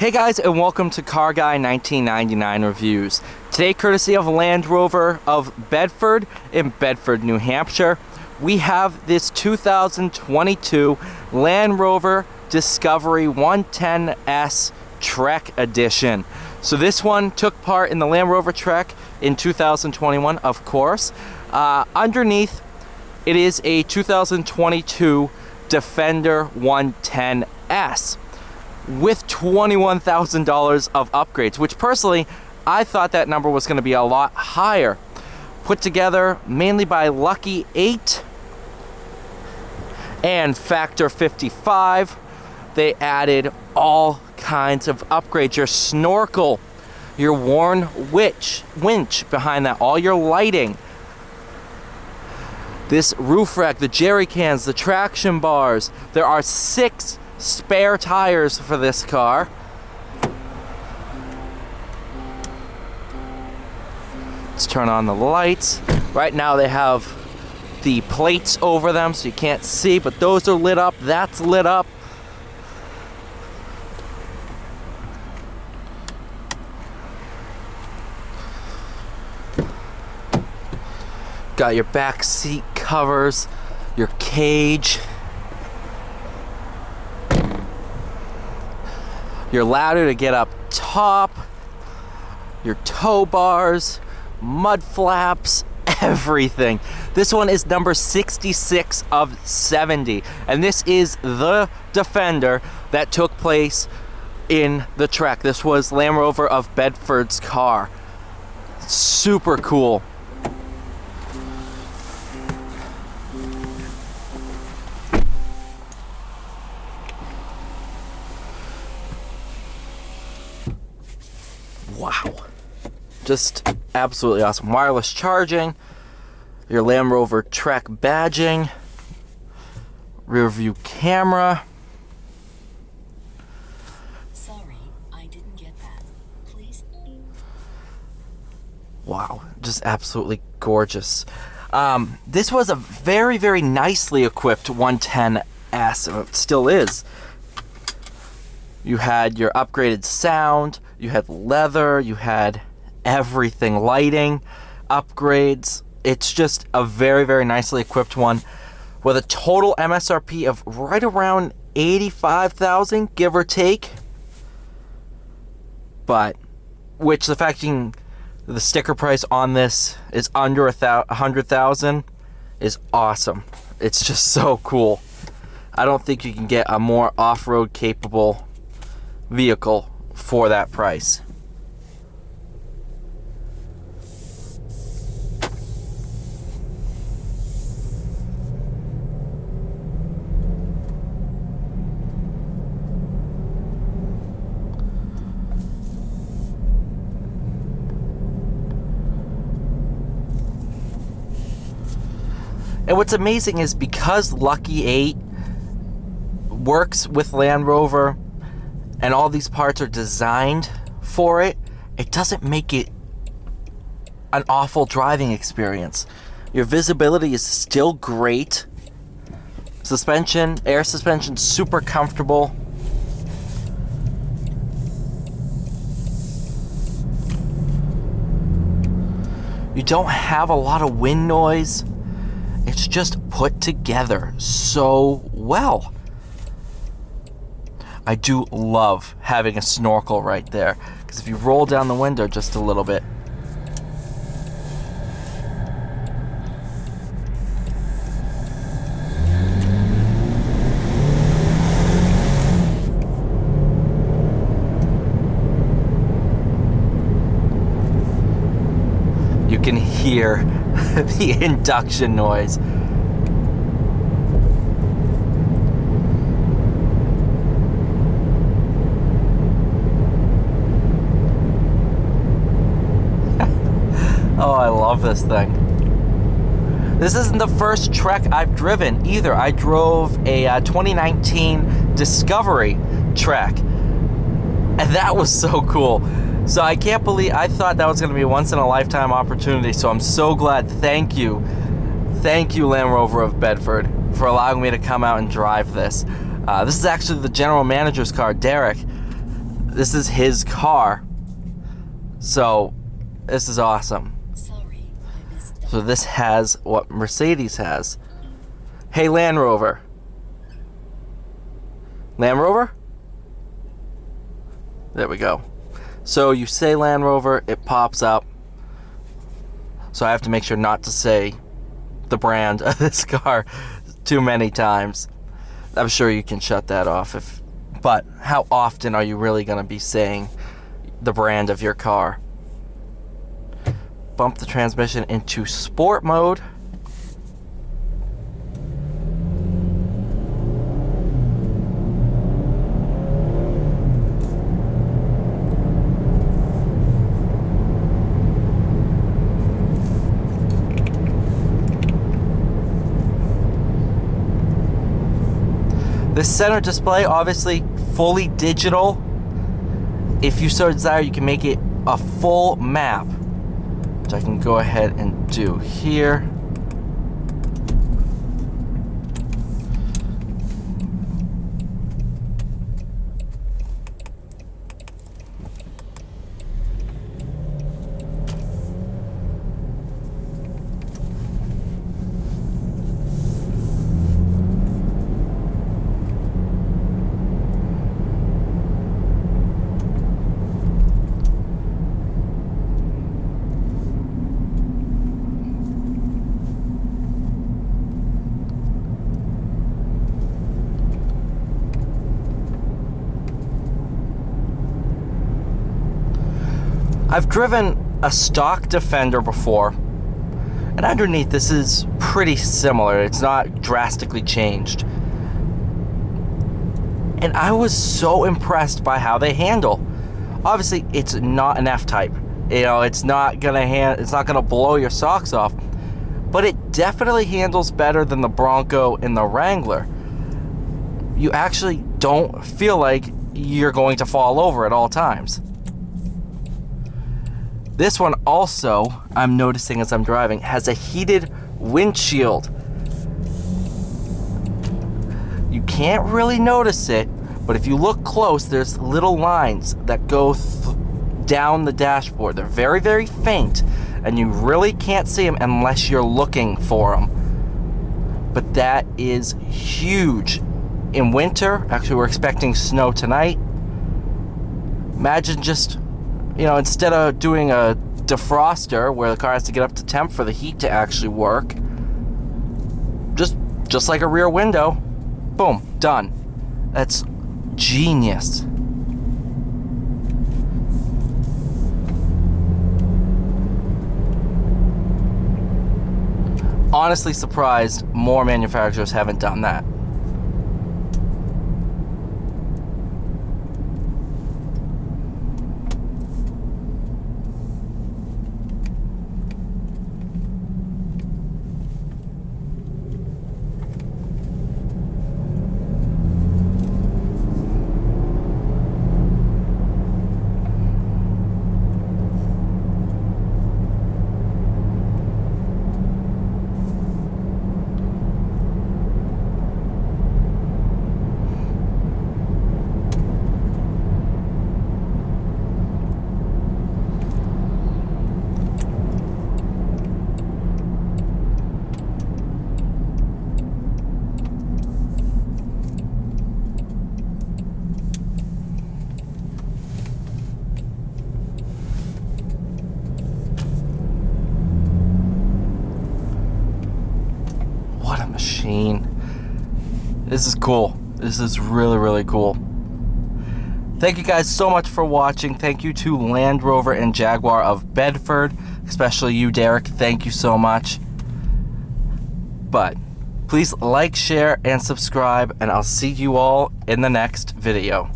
Hey guys, and welcome to Car Guy 1999 Reviews. Today, courtesy of Land Rover of Bedford in Bedford, New Hampshire, we have this 2022 Land Rover Discovery 110S Trek Edition. So this one took part in the Land Rover Trek in 2021, of course. Underneath, it is a 2022 Defender 110S. with $21,000 of upgrades, which personally, I thought that number was going to be a lot higher. Put together mainly by Lucky 8 and Factor 55. They added all kinds of upgrades. Your snorkel, your worn winch behind that, all your lighting. This roof rack, the jerry cans, the traction bars. There are 6 spare tires for this car. Let's turn on the lights. Right now they have the plates over them so you can't see, but those are lit up. That's lit up. Got your back seat covers, your cage, your ladder to get up top, your tow bars, mud flaps, everything. This one is number 66 of 70, and this is the Defender that took place in the Trek. This was Land Rover of Bedford's car. Super cool. Wow, just absolutely awesome. Wireless charging, your Land Rover Trek badging, rear view camera. Sorry, I didn't get that. Please. Wow, just absolutely gorgeous. This was a very, very nicely equipped 110S, and it still is. You had your upgraded sound, you had leather, you had everything, lighting, upgrades. It's just a very, very nicely equipped one with a total MSRP of right around $85,000, give or take. But, which the fact the sticker price on this is under $100,000 is awesome. It's just so cool. I don't think you can get a more off-road capable vehicle for that price. And what's amazing is because Lucky 8 works with Land Rover and all these parts are designed for it, it doesn't make it an awful driving experience. Your visibility is still great. Suspension, air suspension, super comfortable. You don't have a lot of wind noise. It's just put together so well. I do love having a snorkel right there, because if you roll down the window just a little bit, you can hear the induction noise. Oh, I love this thing. This isn't the first Trek I've driven either. I drove a 2019 Discovery Trek, and that was so cool. So I can't believe, I thought that was going to be a once-in-a-lifetime opportunity, so I'm so glad. Thank you, Land Rover of Bedford, for allowing me to come out and drive this. This is actually the general manager's car, Derek. This is his car. So, this is awesome. Sorry, I missed that. So this has what Mercedes has. Hey, Land Rover. Land Rover? There we go. So you say Land Rover, it pops up. So I have to make sure not to say the brand of this car too many times. I'm sure you can shut that off but how often are you really going to be saying the brand of your car? Bump the transmission into sport mode. The center display, obviously fully digital. If you so desire, you can make it a full map, which I can go ahead and do here. I've driven a stock Defender before, and underneath this is pretty similar. It's not drastically changed. And I was so impressed by how they handle. Obviously, it's not an F-Type. You know, it's not gonna blow your socks off, but it definitely handles better than the Bronco and the Wrangler. You actually don't feel like you're going to fall over at all times. This one also, I'm noticing as I'm driving, has a heated windshield. You can't really notice it, but if you look close, there's little lines that go down the dashboard. They're very, very faint, and you really can't see them unless you're looking for them. But that is huge. In winter, actually we're expecting snow tonight. Imagine just, you know, instead of doing a defroster where the car has to get up to temp for the heat to actually work, just like a rear window, boom, done. That's genius. Honestly surprised more manufacturers haven't done that. Machine. This is cool. This is really, really cool. Thank you guys so much for watching. Thank you to Land Rover and Jaguar of Bedford, especially you, Derek. Thank you so much. But please like, share, and subscribe, and I'll see you all in the next video.